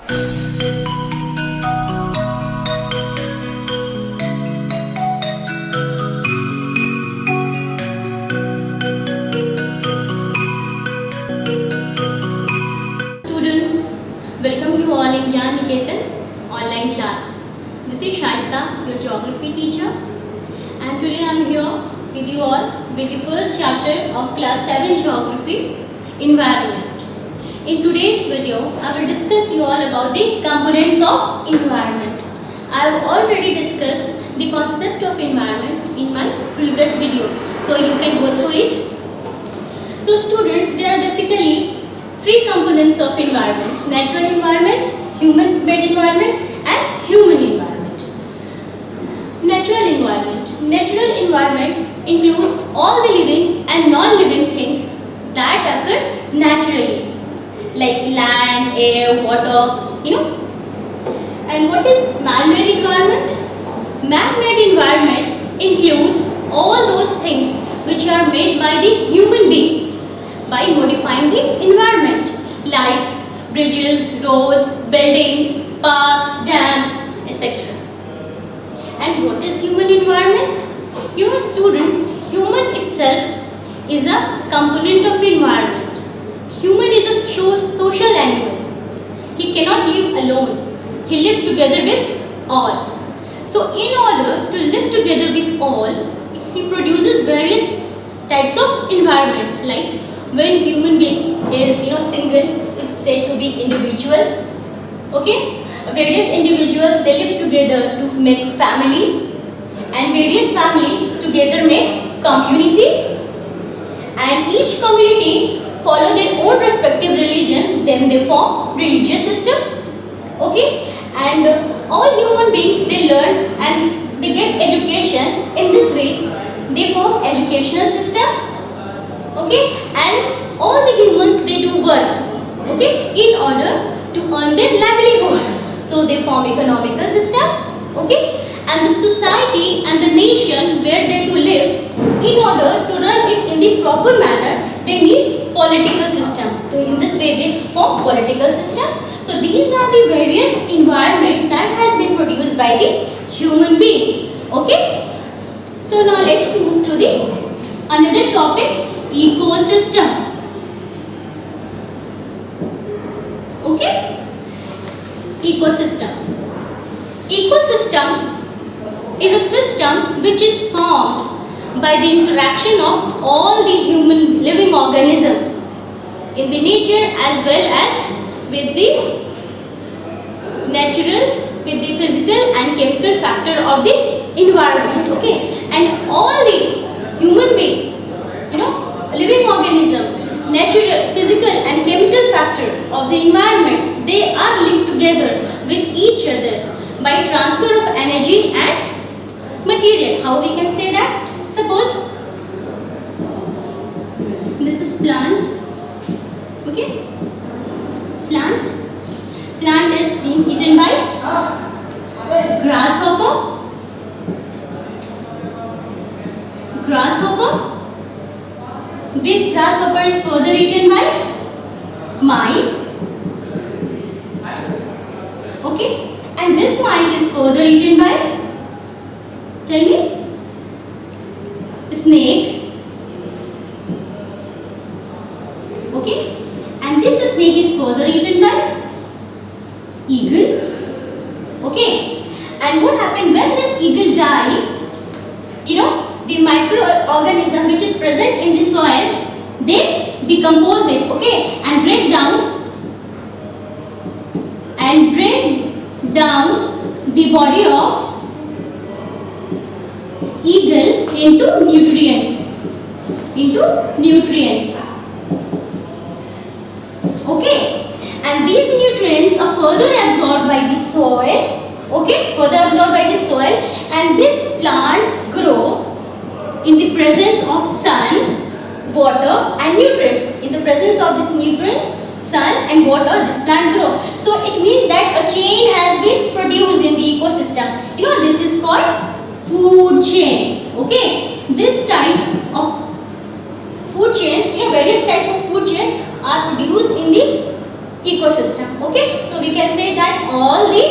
Students, welcome you all in Gyan Niketan online class. This is Shaista, your geography teacher, and today I am here with you all with the first chapter of class 7 geography, environment. In today's video, I will discuss you all about the components of environment. I have already discussed the concept of environment in my previous video, so you can go through it. So students, there are basically three components of environment: natural environment, human-made environment, and human environment. Natural environment. Natural environment includes all the living and non-living things that occur naturally, like land, air, water, And what is man-made environment? Man-made environment includes all those things which are made by the human being by modifying the environment, like bridges, roads, buildings, parks, dams, etc. And what is human environment? Your students, human itself is a component of environment. Human is a social animal. He cannot live alone. He lives together with all. So in order to live together with all, he produces various types of environment, like when human being is single, it's said to be individual. Okay, various individuals, they live together to make family, and various family together make community, and each community follow their own respective religion, then they form religious system. Okay, and all human beings, they learn and they get education. In this way they form educational system. Okay, and all the humans, they do work, okay, in order to earn their livelihood. So they form economical system, okay, and the society and the nation where they do live, in order to run it in the proper manner, they need political system. So in this way they form political system. So these are the various environment that has been produced by the human being. Okay, so now let's move to the another topic, ecosystem. Okay, ecosystem. Ecosystem is a system which is formed by the interaction of all the human living organisms in the nature as well as with the natural, with the physical and chemical factor of the environment. Okay, and all the human beings, living organism, natural, physical and chemical factor of the environment, they are linked together with each other by transfer of energy and material. How we can say that? Suppose this is plant. Okay, plant is being eaten by grasshopper. This grasshopper is further eaten by mice. Okay, and this mice is further eaten by, tell me, snake. Okay, and this snake is further eaten by eagle. Okay, and what happened when this eagle died? The microorganism which is present in the soil, they decompose it, okay, and break down the body of eagle into nutrients. Okay, and these nutrients are further absorbed by the soil. Okay, and this plant grow in the presence of sun, water and nutrients. In the presence of this nutrient, sun and water, this plant grow. So it means that a chain has been produced in the ecosystem. This is called food chain. Okay, this type of food chain, various types of food chain are produced in the ecosystem. Okay. Okay, so we can say that all the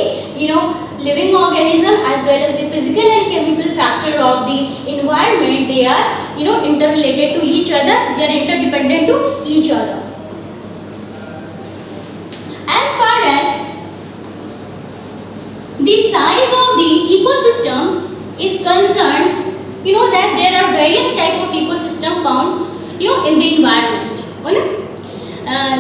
living organism as well as the physical and chemical factor of the environment, they are interrelated to each other, they are interdependent to each other. As far as the size of the ecosystem is concerned, that there are various types of ecosystem found in the environment.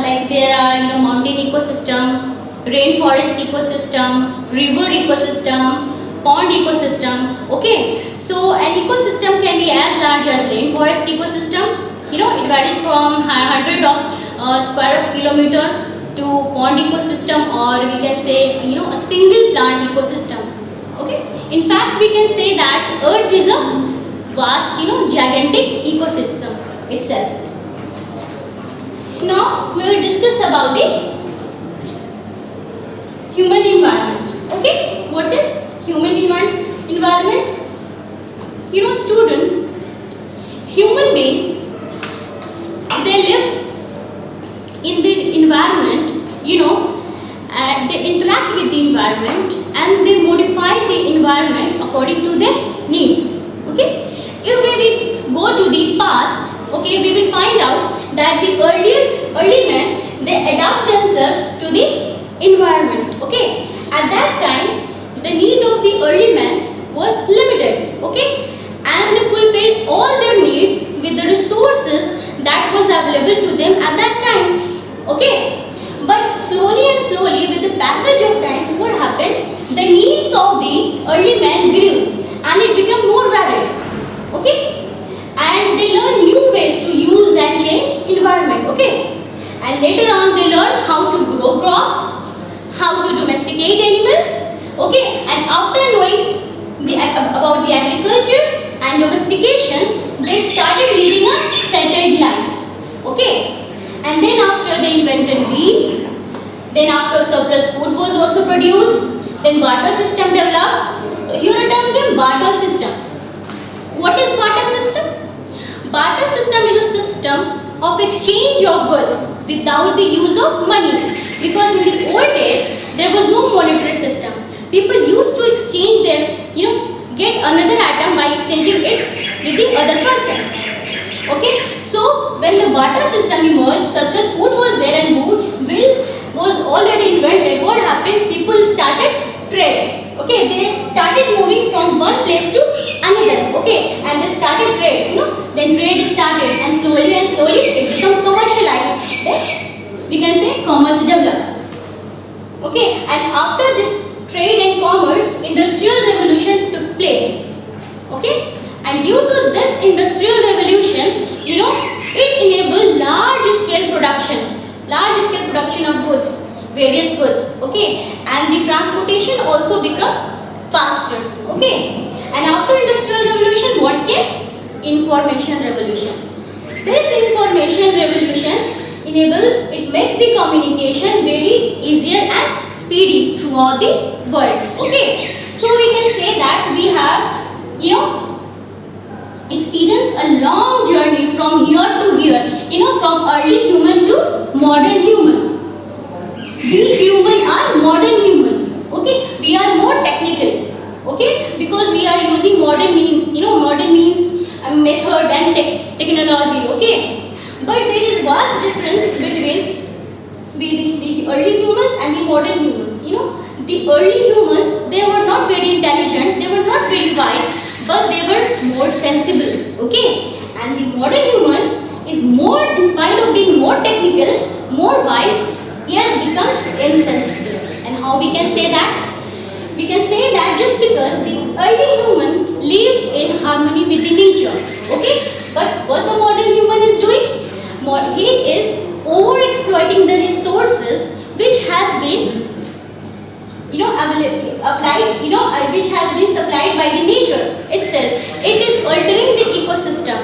Like there are mountain ecosystem, rainforest ecosystem, river ecosystem, pond ecosystem. Okay, so an ecosystem can be as large as rainforest ecosystem. It varies from hundred of square kilometer to pond ecosystem, or we can say a single plant ecosystem. Okay, in fact we can say that Earth is a vast gigantic ecosystem itself. Now we will discuss about the human environment. Okay, what is human environment? Students, human beings, they live in the environment, and they interact with the environment and they modify the environment according to their needs. Okay, if we go to the past, okay, we will find out that the early men, they adapt themselves to the environment. Okay, at that time the need of the early men was limited. Okay, and they fulfilled all their needs with the resources that was available to them at that time. Okay, but slowly with the passage of time, what happened? The needs of the early men grew and it became more varied. Okay, and they learned new ways to use and change environment. Okay, and later on they learned how to grow crops, how to domesticate animal. Okay, and after knowing about the agriculture and domestication, they started leading a settled life. Okay, and then after they invented wheat, then after surplus food was also produced, then barter system developed. So here a term came, barter system. What is barter system? Barter system is a system of exchange of goods without the use of money, because in the old days there was no monetary system. People used to exchange their, get another atom by exchanging it with the other person. Okay, so when the barter system emerged, surplus food was there and food was already invented. What happened? People started trade. Okay, they started moving from one place to another. Okay, and they started trade. Then trade started, and slowly it became commercialized. Then we can say commerce developed. Okay, and after this trade and commerce, industrial revolution took place. Okay, and due to this industrial revolution, it enabled large scale production of goods, various goods. Okay, and the transportation also become faster. Okay, and after industrial revolution, what came? Information revolution. This information revolution it makes the communication very easier and speedy throughout the world. Okay, so we can say that we have experienced a long journey from here to here, from early human to modern human. We human are modern human. Okay, we are more technical. Okay, because we are using modern means, method and technology. Okay, but there is vast difference between the early humans and the modern humans. The early humans, they were not very intelligent, they were not very wise, but they were more sensible. Okay, and the modern human is more, in spite of being more technical, more wise, he has become insensible. And how we can say that? We can say that just because the early human lived in harmony with the nature. Okay, but what the modern human is doing? He is over exploiting the resources which has been which has been supplied by the nature itself. It is altering the ecosystem,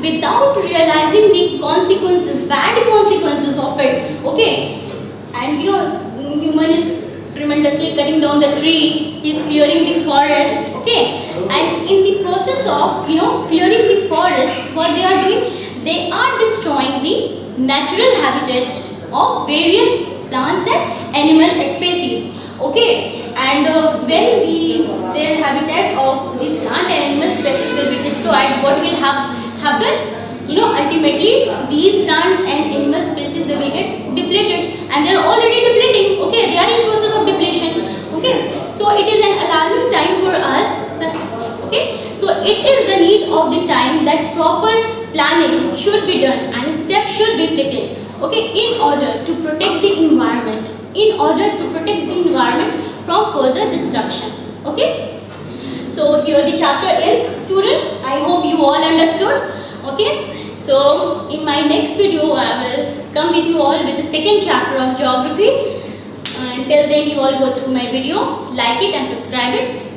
without realizing the consequences, bad consequences of it. Okay, and human is tremendously cutting down the tree, he is clearing the forest. Okay, and in the process of clearing the forest, what they are doing, they are destroying the natural habitat of various plants and animal species. Okay, and when their habitat of these plant and animal species will be destroyed, what will happen? Ultimately these plant and animal species, they will get depleted, and they are already depleting. Okay, they are in process of depletion. Okay, so it is an alarming time for us. Okay, so it is the need of the time that proper planning should be done and steps should be taken. Okay, in order to protect the environment, from further destruction. Okay, so here the chapter ends, student. I hope you all understood. Okay, so in my next video I will come with you all with the second chapter of geography. Until then, you all go through my video, like it and subscribe it.